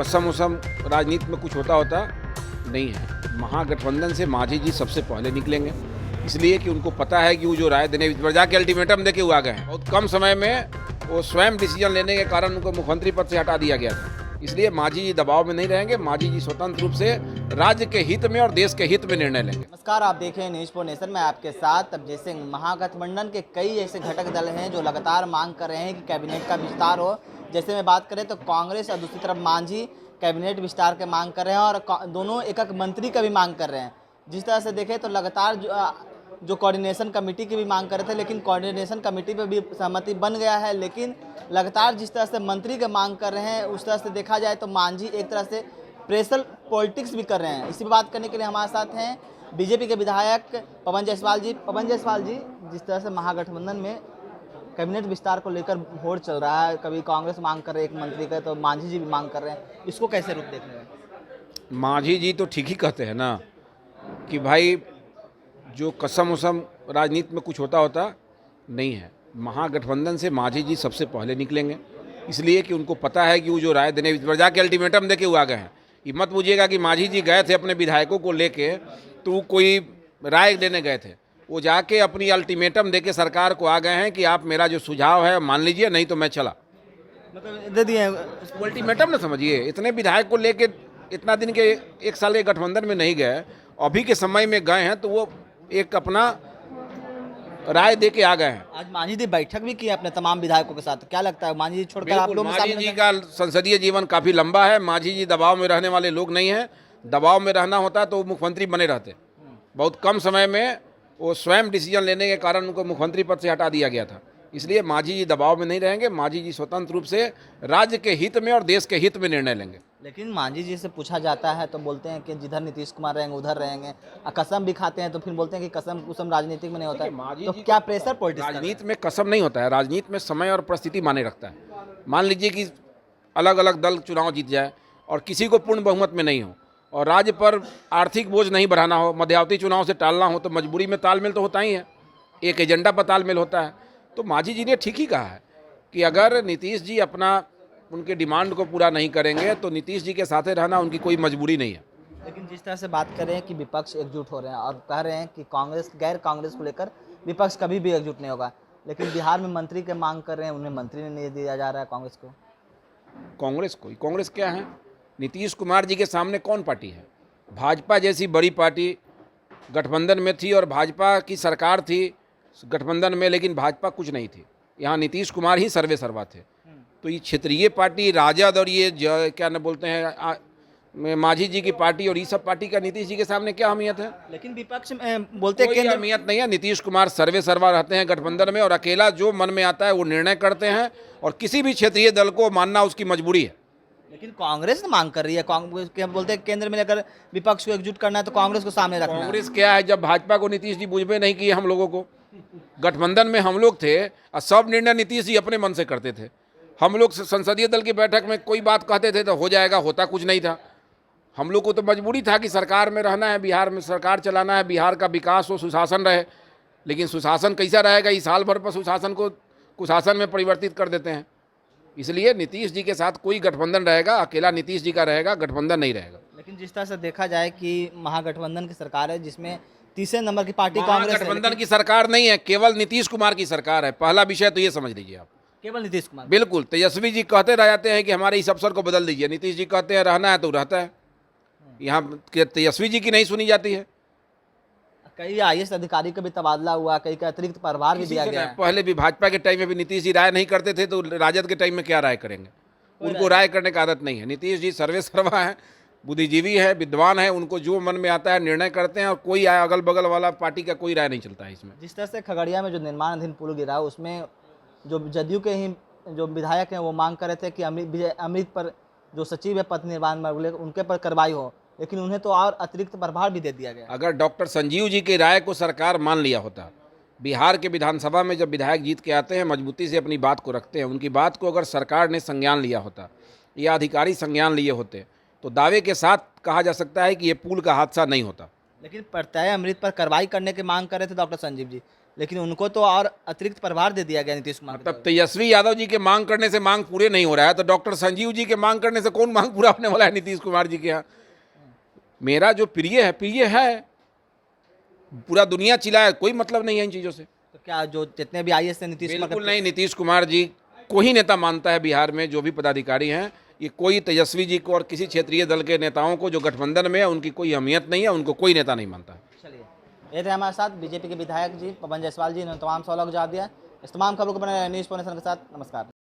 कसम उसम राजनीति में कुछ होता नहीं है। महागठबंधन से मांझी जी सबसे पहले निकलेंगे, इसलिए कि उनको पता है कि वो जो राय देने जाके अल्टीमेटम देके वो आ गए हैं। बहुत कम समय में वो स्वयं डिसीजन लेने के कारण उनको मुख्यमंत्री पद से हटा दिया गया था। इसलिए मांझी जी दबाव में नहीं रहेंगे। मांझी जी स्वतंत्र रूप से राज्य के हित में और देश के हित में निर्णय लेंगे। नमस्कार, आप देख रहे हैं न्यूज़ फॉर नेशन में आपके साथ तबजीत सिंह। महागठबंधन के कई ऐसे घटक दल हैं जो लगातार मांग कर रहे हैं कि कैबिनेट का विस्तार हो। जैसे में बात करें तो कांग्रेस और दूसरी तरफ मांझी कैबिनेट विस्तार की मांग कर रहे हैं और दोनों एक एक मंत्री का भी मांग कर रहे हैं। जिस तरह से देखें तो लगातार जो कोऑर्डिनेशन कमेटी की भी मांग कर रहे थे, लेकिन कोऑर्डिनेशन कमेटी पे भी सहमति बन गया है। लेकिन लगातार जिस तरह से मंत्री का मांग कर रहे हैं, उस तरह से देखा जाए तो मांझी एक तरह से प्रेशर पॉलिटिक्स भी कर रहे हैं। इसी पर बात करने के लिए हमारे साथ हैं बीजेपी के विधायक पवन जायसवाल जी। पवन जायसवाल जी, जिस तरह से महागठबंधन में कैबिनेट विस्तार को लेकर होड़ चल रहा है, कभी कांग्रेस मांग कर रहे एक मंत्री का, तो मांझी जी भी मांग कर रहे हैं, इसको कैसे रूप देख रहे हैं? मांझी जी तो ठीक ही कहते हैं ना कि भाई जो कसम उसम राजनीति में कुछ होता नहीं है। महागठबंधन से मांझी जी सबसे पहले निकलेंगे, इसलिए कि उनको पता है कि वो जो राय देने जाके अल्टीमेटम देके वो आ गए हैं। ये मत पूछिएगा कि मांझी जी गए थे अपने विधायकों को लेके तो वो कोई राय देने गए थे। वो जाके अपनी अल्टीमेटम देके सरकार को आ गए हैं कि आप मेरा जो सुझाव है मान लीजिए, नहीं तो मैं चला। मतलब दे दिए अल्टीमेटम ना समझिए। इतने विधायक को लेके इतना दिन के 1 साल के गठबंधन में नहीं गए, अभी के समय में गए हैं तो वो एक अपना राय दे के आ गए हैं। आज मांझी जी बैठक भी की है अपने तमाम विधायकों के साथ। क्या लगता है मांझी जी छोड़कर आप लोग मांझी जी का संसदीय जीवन काफी लंबा है। मांझी जी दबाव में रहने वाले लोग नहीं हैं। दबाव में रहना होता तो मुख्यमंत्री बने रहते। बहुत कम समय में वो स्वयं डिसीजन लेने के कारण उनको मुख्यमंत्री पद से हटा दिया गया था। इसलिए मांझी जी दबाव में नहीं रहेंगे। मांझी जी स्वतंत्र रूप से राज्य के हित में और देश के हित में निर्णय लेंगे। लेकिन मांझी जी से पूछा जाता है तो बोलते हैं कि जिधर नीतीश कुमार रहेंगे उधर रहेंगे, और कसम भी खाते हैं तो फिर बोलते हैं कि कसम कुसम राजनीतिक में नहीं होता है। तो क्या प्रेशर पॉलिटिक्स? राजनीति में कसम नहीं होता है। राजनीति में समय और परिस्थिति माने रखता है। मान लीजिए कि अलग अलग दल चुनाव जीत जाए और किसी को पूर्ण बहुमत में नहीं हो और राज्य पर आर्थिक बोझ नहीं बढ़ाना हो, मध्यावधि चुनाव से टालना हो, तो मजबूरी में तालमेल तो होता ही है। एक एजेंडा पर तालमेल होता है। तो मांझी जी ने ठीक ही कहा है कि अगर नीतीश जी अपना उनके डिमांड को पूरा नहीं करेंगे तो नीतीश जी के साथ रहना उनकी कोई मजबूरी नहीं है। लेकिन जिस तरह से बात कर रहे हैं कि विपक्ष एकजुट हो रहे हैं और कह रहे हैं कि कांग्रेस गैर कांग्रेस को लेकर विपक्ष कभी भी एकजुट नहीं होगा, लेकिन बिहार में मंत्री के मांग कर रहे हैं, उन्हें मंत्री नहीं दिया जा रहा है कांग्रेस को। कांग्रेस क्या है? नीतीश कुमार जी के सामने कौन पार्टी है? भाजपा जैसी बड़ी पार्टी गठबंधन में थी और भाजपा की सरकार थी गठबंधन में, लेकिन भाजपा कुछ नहीं थी। यहाँ नीतीश कुमार ही सर्वे सर्वा थे। तो ये क्षेत्रीय पार्टी राजद और ये क्या न बोलते हैं मांझी जी की पार्टी और ये सब पार्टी का नीतीश जी के सामने क्या अहमियत है? लेकिन विपक्ष बोलते हैं कोई अहमियत नहीं है। नीतीश कुमार सर्वे सर्वा रहते हैं गठबंधन में और अकेला जो मन में आता है वो निर्णय करते हैं और किसी भी क्षेत्रीय दल को मानना उसकी मजबूरी है। लेकिन कांग्रेस मांग कर रही है, कांग्रेस बोलते हैं केंद्र में अगर विपक्ष को एकजुट करना है तो कांग्रेस को सामने रखना है। कांग्रेस क्या है? जब भाजपा को नीतीश जी बुझबे नहीं किए हम लोगों को। गठबंधन में हम लोग थे और सब निर्णय नीतीश जी अपने मन से करते थे। हम लोग संसदीय दल की बैठक में कोई बात कहते थे तो हो जाएगा, होता कुछ नहीं था। हम लोग को तो मजबूरी था कि सरकार में रहना है, बिहार में सरकार चलाना है, बिहार का विकास हो, सुशासन रहे। लेकिन सुशासन कैसा रहेगा? इस साल भर पर सुशासन को कुशासन में परिवर्तित कर देते हैं। इसलिए नीतीश जी के साथ कोई गठबंधन रहेगा, अकेला नीतीश जी का रहेगा, गठबंधन नहीं रहेगा। लेकिन जिस तरह से देखा जाए कि महागठबंधन की सरकार है जिसमें तीसरे नंबर की पार्टी कांग्रेस है। गठबंधन की सरकार नहीं है, केवल नीतीश कुमार की सरकार है। पहला विषय तो ये समझ लीजिए आप। केवल नीतीश कुमार? बिल्कुल। तेजस्वी जी कहते रह जाते हैं कि हमारे इस अफसर को बदल दीजिए। नीतीश जी कहते हैं रहना है तो रहता है। यहाँ तेजस्वी जी की नहीं सुनी जाती है। कई आईएएस अधिकारी का भी तबादला हुआ, कई का अतिरिक्त प्रभार भी दिया गया है। पहले भी भाजपा के टाइम में भी नीतीश जी राय नहीं करते थे, तो राजद के टाइम में क्या राय करेंगे? उनको राय करने की आदत नहीं है। नीतीश जी सर्वे सर्वा है, बुद्धिजीवी है, विद्वान है। उनको जो मन में आता है निर्णय करते हैं और कोई अगल बगल वाला पार्टी का कोई राय नहीं चलता है इसमें। जिस तरह से खगड़िया में जो निर्माणाधीन पुल गिरा, उसमें जो जदयू के ही जो विधायक हैं वो मांग कर रहे थे कि अमृत पर जो सचिव है पथ निर्माण में उनके पर कार्रवाई हो, लेकिन उन्हें तो और अतिरिक्त प्रभार भी दे दिया गया। अगर डॉक्टर संजीव जी की राय को सरकार मान लिया होता, बिहार के विधानसभा में जब विधायक जीत के आते हैं मजबूती से अपनी बात को रखते हैं, उनकी बात को अगर सरकार ने संज्ञान लिया होता या अधिकारी संज्ञान लिए होते तो दावे के साथ कहा जा सकता है कि ये पुल का हादसा नहीं होता। लेकिन प्रत्यय अमृत पर कार्रवाई करने की मांग कर रहे थे डॉक्टर संजीव जी, लेकिन उनको तो और अतिरिक्त प्रभार दे दिया गया नीतीश कुमार की तब तेजस्वी यादव जी के मांग करने से मांग पूरे नहीं हो रहा है, तो डॉक्टर संजीव जी के मांग करने से कौन मांग पूरा होने वाला है नीतीश कुमार जी के यहाँ? मेरा जो प्रिय है, पूरा दुनिया चिल्लाए, कोई मतलब नहीं है इन चीज़ों से। तो क्या जो जितने भी आईएएस हैं नीतीश कुमार बिल्कुल नहीं, नीतीश कुमार जी को ही नेता मानता है बिहार में, जो भी पदाधिकारी हैं। ये कोई तेजस्वी जी को और किसी क्षेत्रीय दल के नेताओं को जो गठबंधन में है उनकी कोई अहमियत नहीं है, उनको कोई नेता नहीं मानता है। चलिए, ये थे हमारे साथ बीजेपी के विधायक जी पवन जायसवाल जी ने तमाम सवालों का जवाब दिया। इस तमाम खबरों को बने न्यूज़ पॉइंट के साथ। नमस्कार।